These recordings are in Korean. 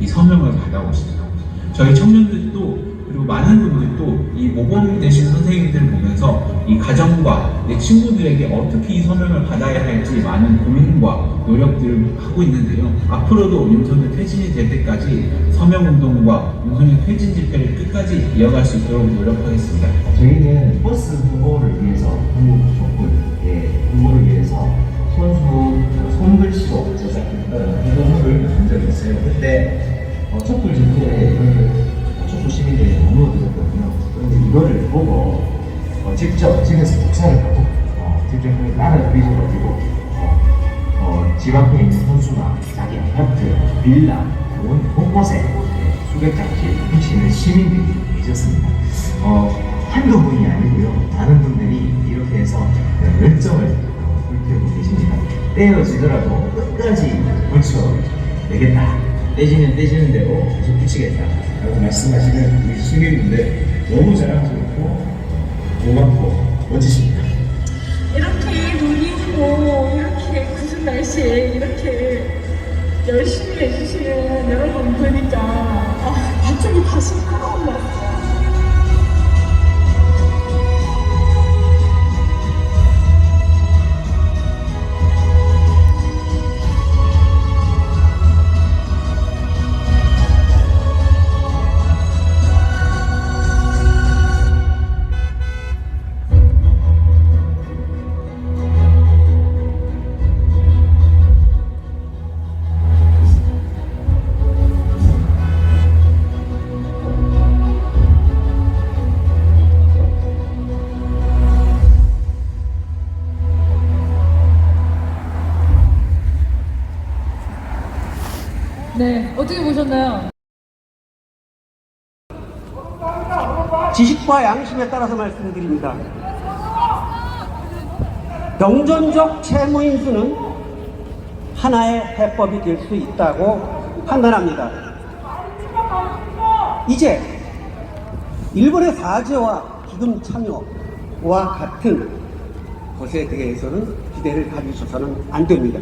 이 서명을 받아오시더라고요. 저희 청년들도 그리고 많은 분들도 이 모범 되신 선생님들을 보면서 이 가정과 내 친구들에게 어떻게 이 서명을 받아야 할지 많은 고민과 노력들을 하고 있는데요. 앞으로도 윤석열 퇴진이 될 때까지 서명운동과 윤석열 퇴진 집회를 끝까지 이어갈 수 있도록 노력하겠습니다. 저희는 버스 홍보를 위해서 한국 촛불의 홍보를 위해서 선수 손글씨로 제작했던 이거를 본 적이 있어요. 그때 촛불 집회에 촛불 시민들이 너무 들었거든요. 그런데 이거를 보고 직접 집에서 복사를 하고 직접 나라를 빚어가지고 집 앞에 있는 선수나 자기 아파트, 빌라, 곳곳에 수백 장씩 훔치는 시민들이 계셨습니다. 한두 분이 아니고요. 많은 분들이 이렇게 해서 열정을 불태우고 계십니다. 떼어지더라도 끝까지 붙여내겠다. 떼지면 떼지는 대로 계속 붙이겠다 라고 말씀하시는 우리 시민분들 너무 자랑스럽고 고맙고 멋지십니다. 이렇게 눈이 오고 이렇게 굳은 날씨에 이렇게 열심히 해주시는 여러분 보니까 갑자기 가슴이 뜨거워요. 네, 어떻게 보셨나요? 지식과 양심에 따라서 말씀드립니다. đồng 전적 채무 인수는 하나의 해법이 될 수 있다고 판단합니다. 이제 일본의 사죄와 기금 참여와 같은 것에 대해서는 기대를 가지셔서는 안 됩니다.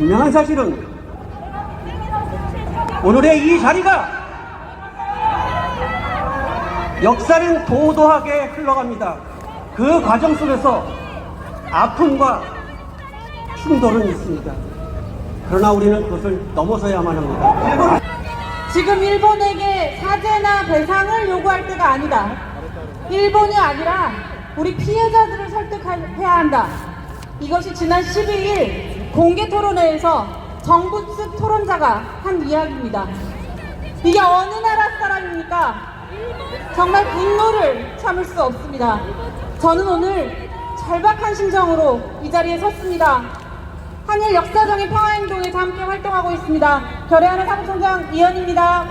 분명한 사실은 오늘의 이 자리가 역사는 도도하게 흘러갑니다. 그 과정 속에서 아픔과 충돌은 있습니다. 그러나 우리는 그것을 넘어서야만 합니다. 지금 일본에게 사죄나 배상을 요구할 때가 아니다. 일본이 아니라 우리 피해자들을 설득해야 한다. 이것이 지난 12일 공개 토론회에서 정부 측 토론자가 한 이야기입니다. 이게 어느 나라 사람입니까? 정말 분노를 참을 수 없습니다. 저는 오늘 절박한 심정으로 이 자리에 섰습니다. 한일 역사적인 평화행동에서 함께 활동하고 있습니다. 결의하는 사무총장 이현입니다.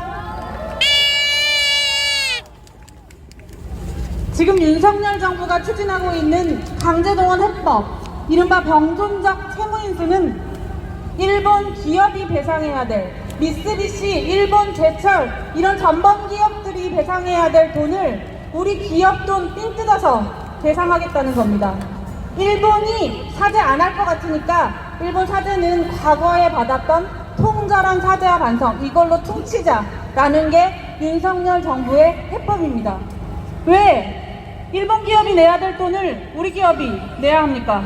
지금 윤석열 정부가 추진하고 있는 강제동원 해법, 이른바 병존적 채무인수는 일본 기업이 배상해야 될, 미쓰비시, 일본 제철 이런 전범 기업들이 배상해야 될 돈을 우리 기업 돈 삥 뜯어서 배상하겠다는 겁니다. 일본이 사죄 안 할 것 같으니까 일본 사죄는 과거에 받았던 통절한 사죄와 반성, 이걸로 퉁치자라는 게 윤석열 정부의 해법입니다. 왜 일본 기업이 내야 될 돈을 우리 기업이 내야 합니까?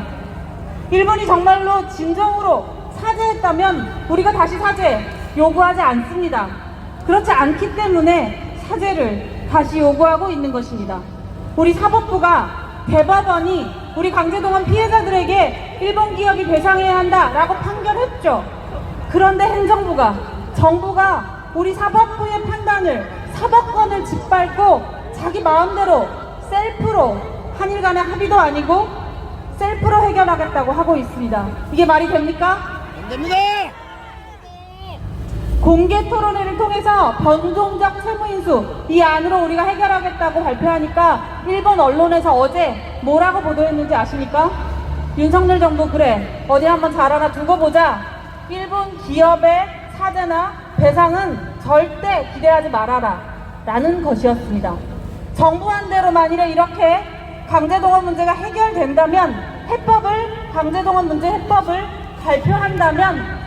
일본이 정말로 진정으로 사죄했다면 우리가 다시 사죄 요구하지 않습니다. 그렇지 않기 때문에 사죄를 다시 요구하고 있는 것입니다. 우리 사법부가 대법원이 우리 강제동원 피해자들에게 일본 기업이 배상해야 한다라고 판결했죠. 그런데 행정부가, 정부가 우리 사법부의 판단을, 사법권을 짓밟고 자기 마음대로 셀프로 한일 간의 합의도 아니고 셀프로 해결하겠다고 하고 있습니다. 이게 말이 됩니까? 안 됩니다! 공개 토론회를 통해서 변동적 채무인수 이 안으로 우리가 해결하겠다고 발표하니까 일본 언론에서 어제 뭐라고 보도했는지 아십니까? 윤석열 정부 그래 어디 한번 잘 알아 두고 보자. 일본 기업의 사죄나 배상은 절대 기대하지 말아라 라는 것이었습니다. 정부한 대로 만일에 이렇게 강제동원 문제가 해결된다면 강제동원 문제 해법을 발표한다면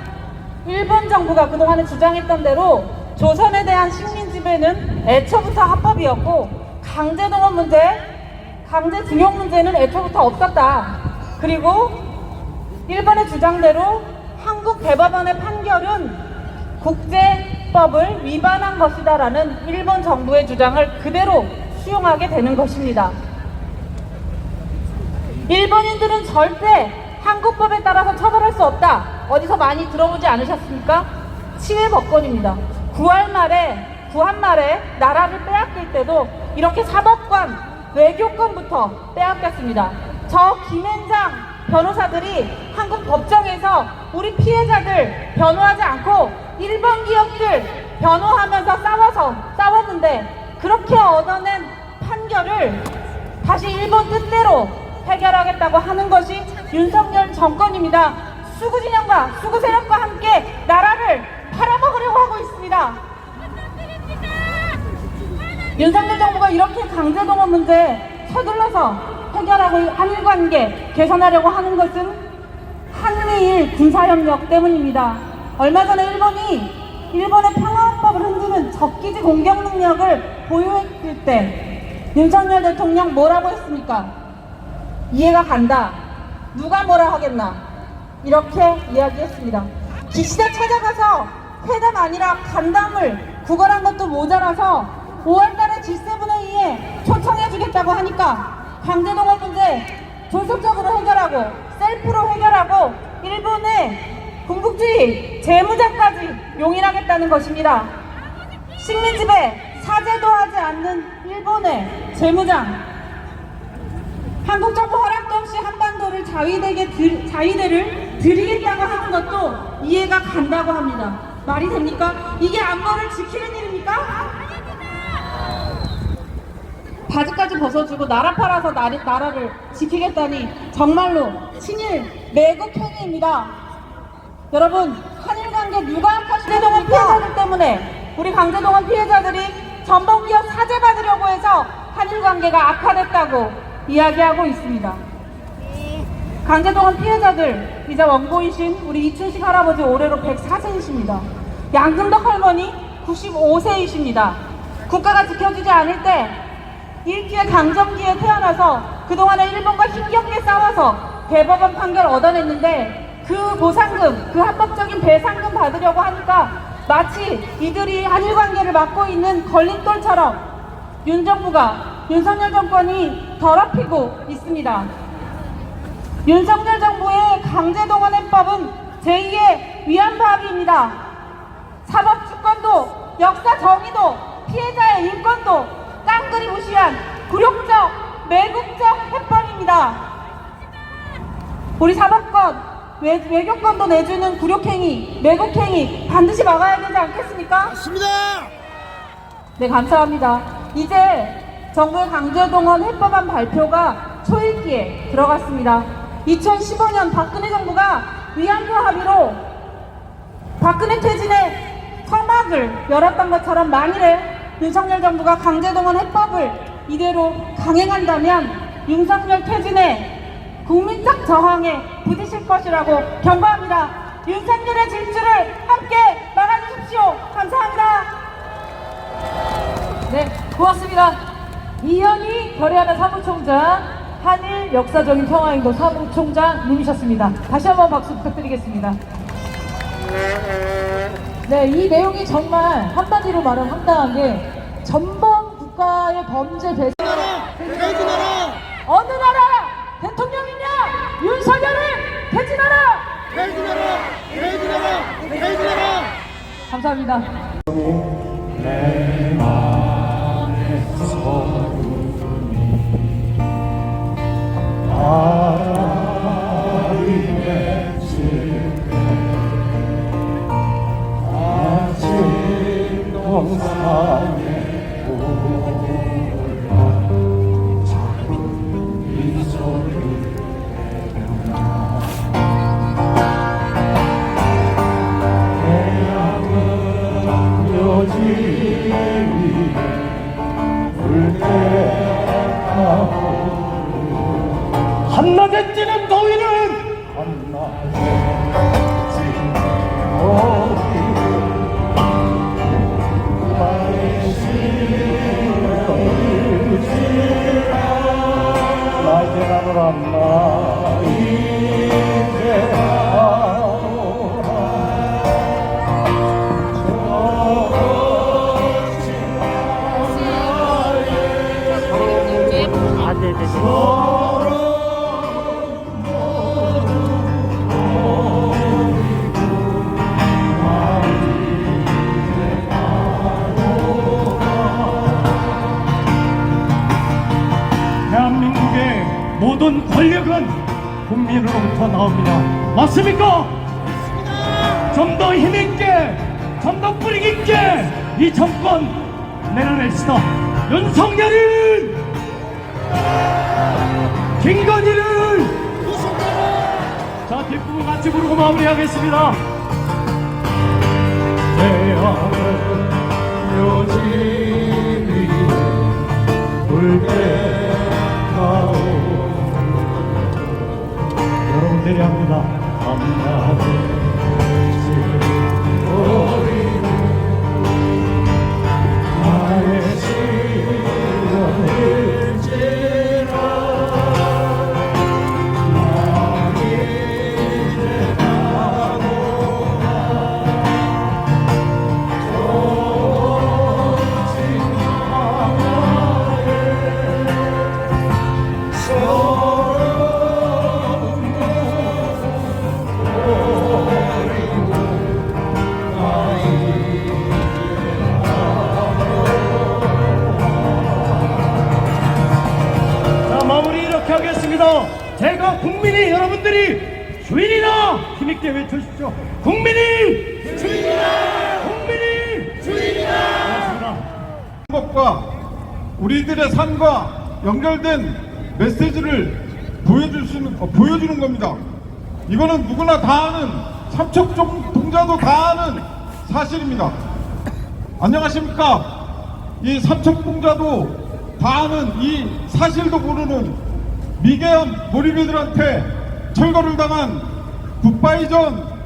일본 정부가 그동안에 주장했던 대로 조선에 대한 식민 지배는 애초부터 합법이었고 강제동원 문제, 강제징용 문제는 애초부터 없었다. 그리고 일본의 주장대로 한국 대법원의 판결은 국제법을 위반한 것이다라는 일본 정부의 주장을 그대로 수용하게 되는 것입니다. 일본인들은 절대 한국법에 따라서 처벌할 수 없다. 어디서 많이 들어보지 않으셨습니까? 치외법권입니다. 구한말에 나라를 빼앗길 때도 이렇게 사법권, 외교권부터 빼앗겼습니다. 저 김앤장 변호사들이 한국 법정에서 우리 피해자들 변호하지 않고 일본 기업들 변호하면서 싸웠는데 그렇게 얻어낸 판결을 다시 일본 뜻대로 해결하겠다고 하는 것이 윤석열 정권입니다. 수구 진영과 수구 세력과 함께 나라를 팔아먹으려고 하고 있습니다. 윤석열 정부가 이렇게 강제동원 문제 서둘러서 해결하고 한일 관계 개선하려고 하는 것은 한미일 군사협력 때문입니다. 얼마 전에 일본의 평화헌법을 흔드는 적기지 공격 능력을 보유했을 때 윤석열 대통령 뭐라고 했습니까? 이해가 간다. 누가 뭐라 하겠나. 이렇게 이야기했습니다. 기시다 찾아가서 회담 아니라 간담을 구걸한 것도 모자라서 5월달에 G7회의에 초청해주겠다고 하니까 강제동원 문제 조속적으로 해결하고 셀프로 해결하고 일본의 군국주의 재무장까지 용인하겠다는 것입니다. 식민지배 사죄도 하지 않는 일본의 재무장, 한국 정부 허락도 없이 한반도를 자위대를 드리겠다고 하는 것도 이해가 간다고 합니다. 말이 됩니까? 이게 안보를 지키는 일입니까? 바지까지 벗어주고 나라 팔아서 나라를 지키겠다니 정말로 친일 매국 행위입니다. 여러분, 한일 관계 누가 강제동원 피해자들 때문에 우리 강제동원 피해자들이 전범기업 사죄받으려고 해서 한일 관계가 악화됐다고 이야기하고 있습니다. 강제동원 피해자들이자 원고이신 우리 이춘식 할아버지 올해로 104세이십니다. 양금덕 할머니 95세이십니다. 국가가 지켜주지 않을 때 일기에 강점기에 태어나서 그동안에 일본과 힘겹게 싸워서 대법원 판결 얻어냈는데 그 보상금, 그 합법적인 배상금 받으려고 하니까 마치 이들이 한일 관계를 막고 있는 걸림돌처럼 윤석열 정권이 더럽히고 있습니다. 윤석열 정부의 강제동원 해법은 제2의 위안파악입니다. 사법주권도, 역사 정의도, 피해자의 인권도 깡그리 무시한 굴욕적, 매국적 해법입니다. 우리 사법권, 외교권도 내주는 굴욕행위, 매국행위 반드시 막아야 되지 않겠습니까? 맞습니다. 네, 감사합니다. 이제 정부의 강제동원 해법안 발표가 초읽기에 들어갔습니다. 2015년 박근혜 정부가 위안부 합의로 박근혜 퇴진의 서막을 열었던 것처럼 만일에 윤석열 정부가 강제동원 해법을 이대로 강행한다면 윤석열 퇴진의 국민적 저항에 부딪힐 것이라고 경고합니다. 윤석열의 질주를 함께 막아주십시오. 감사합니다. 네, 고맙습니다. 이현희 결의하다 사무총장, 한일 역사적인 평화인도 사무총장님이셨습니다. 다시 한번 박수 부탁드리겠습니다. 네, 이 내용이 정말 한마디로 말하면 황당한 게 전범 국가의 범죄 배상. 퇴진하라! 어느 나라 대통령이냐? 윤석열을 퇴진하라! 퇴진하라! 퇴진하라! 퇴진하라! 감사합니다. 한낮에 찌는 더위는 대한민국의 모든 권력은 국민으로부터 나옵니다. 맞습니까? 좀 더 힘있게, 좀 더 뿌리깊게 이 정권 내려냅시다. 윤석열은, 김건희는, 자, 뒷부분 같이 부르고 마무리하겠습니다. 대한은 요즘이 불때가오. 여러분들이 합니다. 한마디 제가 국민이 여러분들이 주인이다 힘있게 외쳐주십시오. 국민이 주인이다. 국민이 주인이다. 것과 우리들의 삶과 연결된 메시지를 보여주는 겁니다. 이거는 누구나 다 아는, 삼척동자도 다 아는 사실입니다. 안녕하십니까? 이 삼척동자도 다 아는 이 사실도 모르는 미개한 몰입이들한테 철거를 당한 굿바이전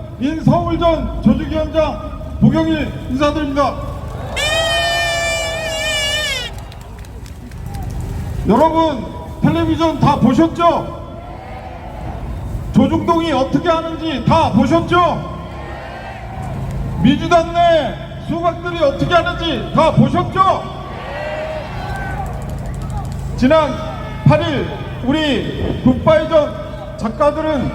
서울전 조직위원장 보경일 인사드립니다. 여러분 텔레비전 다 보셨죠? 조중동이 어떻게 하는지 다 보셨죠? 민주당 내 수박들이 어떻게 하는지 다 보셨죠? 지난 8일 우리 굿바이전 작가들은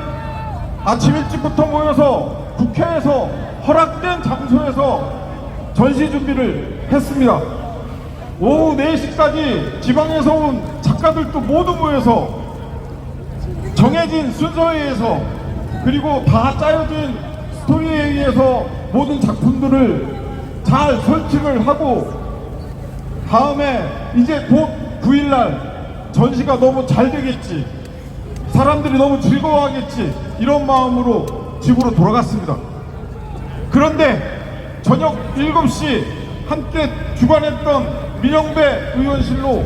아침 일찍부터 모여서 국회에서 허락된 장소에서 전시 준비를 했습니다. 오후 4시까지 지방에서 온 작가들도 모두 모여서 정해진 순서에 의해서 그리고 다 짜여진 스토리에 의해서 모든 작품들을 잘 설치를 하고 다음에 이제 곧 9일날 전시가 너무 잘 되겠지, 사람들이 너무 즐거워하겠지, 이런 마음으로 집으로 돌아갔습니다. 그런데 저녁 7시 함께 주관했던 민영배 의원실로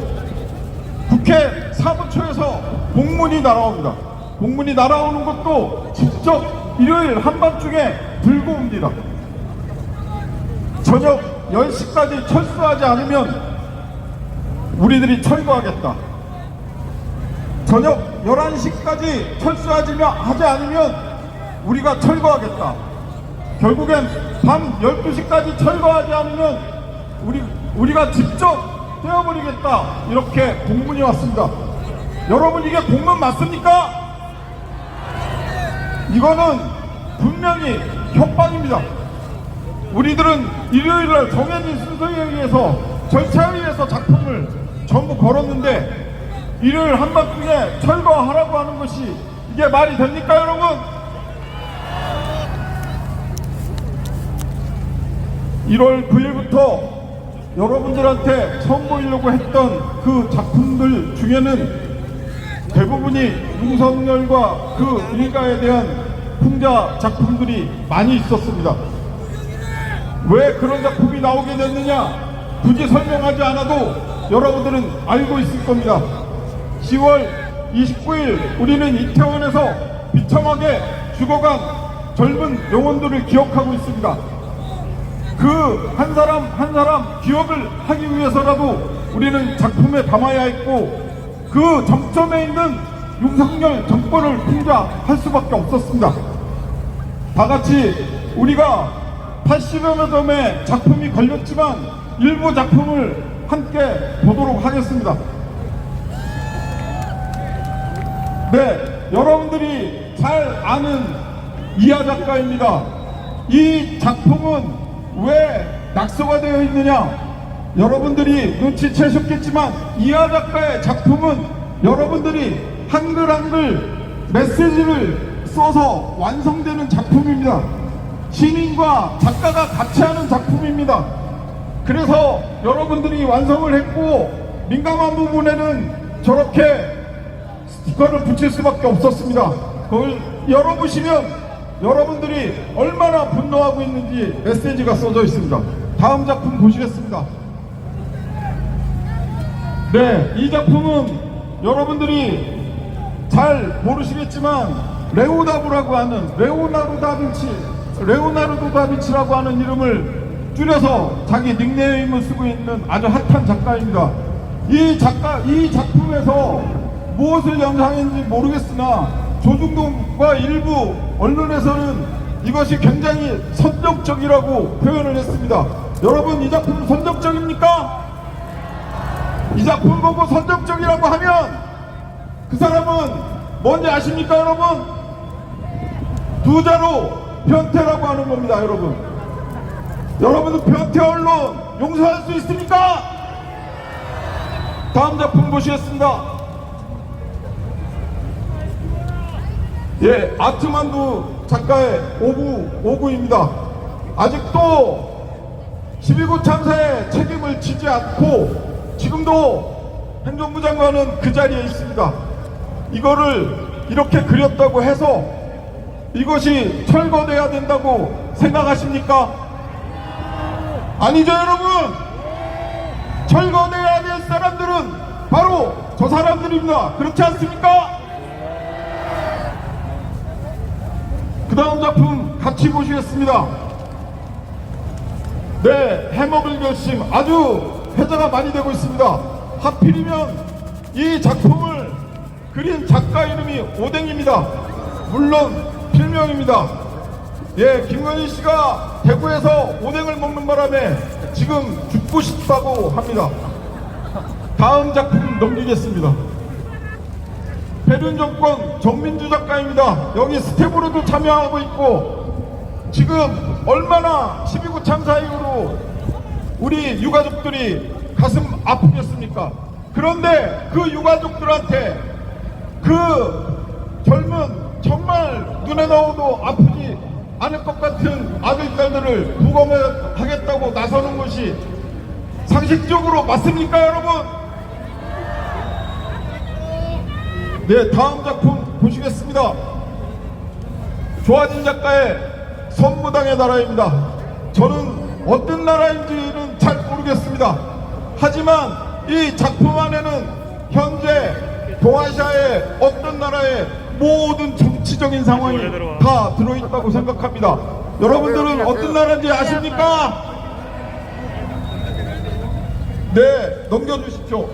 국회 사무처에서 공문이 날아옵니다. 공문이 날아오는 것도 직접 일요일 한밤중에 들고 옵니다. 저녁 10시까지 철수하지 않으면 우리들이 철거하겠다. 저녁 11시까지 철수하지 않으면 우리가 철거하겠다. 결국엔 밤 12시까지 철거하지 않으면 우리가 직접 떼어버리겠다. 이렇게 공문이 왔습니다. 여러분, 이게 공문 맞습니까? 이거는 분명히 협박입니다. 우리들은 일요일날 정해진 순서에 의해서 절차에 의해서 작품을 전부 걸었는데 일요일 한밤중에 철거하라고 하는 것이 이게 말이 됩니까, 여러분? (1월 9일부터) 여러분들한테 선보이려고 했던 그 작품들 중에는 대부분이 윤석열과 그 일가에 대한 풍자 작품들이 많이 있었습니다. 왜 그런 작품이 나오게 됐느냐 굳이 설명하지 않아도 여러분들은 알고 있을 겁니다. 10월 29일 우리는 이태원에서 비참하게 죽어간 젊은 영혼들을 기억하고 있습니다. 그 한 사람 한 사람 기억을 하기 위해서라도 우리는 작품에 담아야 했고, 그 정점에 있는 윤석열 정권을 풍자할 수밖에 없었습니다. 다같이 우리가 80여 점의 작품이 걸렸지만 일부 작품을 함께 보도록 하겠습니다. 네, 여러분들이 잘 아는 이하 작가입니다. 이 작품은 왜 낙서가 되어 있느냐? 여러분들이 눈치채셨겠지만 이하 작가의 작품은 여러분들이 한글 메시지를 써서 완성되는 작품입니다. 시민과 작가가 같이 하는 작품입니다. 그래서 여러분들이 완성을 했고 민감한 부분에는 저렇게 스티커를 붙일 수밖에 없었습니다. 그걸 열어보시면 여러분들이 얼마나 분노하고 있는지 메시지가 써져 있습니다. 다음 작품 보시겠습니다. 네, 이 작품은 여러분들이 잘 모르시겠지만 레오나르도 다빈치라고 하는 이름을 줄여서 자기 닉네임을 쓰고 있는 아주 핫한 작가입니다. 이 작품에서 무엇을 연상했는지 모르겠으나 조중동과 일부 언론에서는 이것이 굉장히 선정적이라고 표현을 했습니다. 여러분, 이 작품 선정적입니까? 이 작품 보고 선정적이라고 하면 그 사람은 뭔지 아십니까, 여러분? 두 자로 변태라고 하는 겁니다, 여러분. 여러분은 변태 언론 용서할 수 있습니까? 다음 작품 보시겠습니다. 예, 아트만두 작가의 오구입니다. 아직도 12구 참사의 책임을 지지 않고 지금도 행정부 장관은 그 자리에 있습니다. 이거를 이렇게 그렸다고 해서 이것이 철거돼야 된다고 생각하십니까? 아니죠, 여러분. 철거돼야 될 사람들은 바로 저 사람들입니다. 그렇지 않습니까? 다음 작품 같이 보시겠습니다. 네, 해먹을 결심 아주 회자가 많이 되고 있습니다. 하필이면 이 작품을 그린 작가 이름이 오뎅입니다. 물론 필명입니다. 예, 김건희 씨가 대구에서 오뎅을 먹는 바람에 지금 죽고 싶다고 합니다. 다음 작품 넘기겠습니다. 배륜정권 정민주 작가입니다. 여기 스텝으로도 참여하고 있고 지금 얼마나 12구 참사 이후로 우리 유가족들이 가슴 아프겠습니까? 그런데 그 유가족들한테 그 젊은 정말 눈에 넣어도 아프지 않을 것 같은 아들, 딸들을 부검하겠다고 나서는 것이 상식적으로 맞습니까, 여러분? 네, 다음 작품 보시겠습니다. 조아진 작가의 선무당의 나라입니다. 저는 어떤 나라인지는 잘 모르겠습니다. 하지만 이 작품 안에는 현재 동아시아의 어떤 나라의 모든 정치적인 상황이 다 들어있다고 생각합니다. 여러분들은 어떤 나라인지 아십니까? 네, 넘겨주십시오.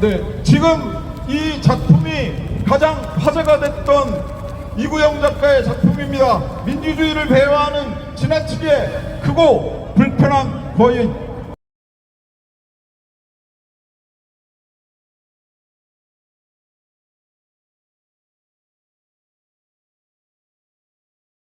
네, 지금 이 작품이 가장 화제가 됐던 이구영 작가의 작품입니다. 민주주의를 배회하는 지나치게 크고 불편한 거인.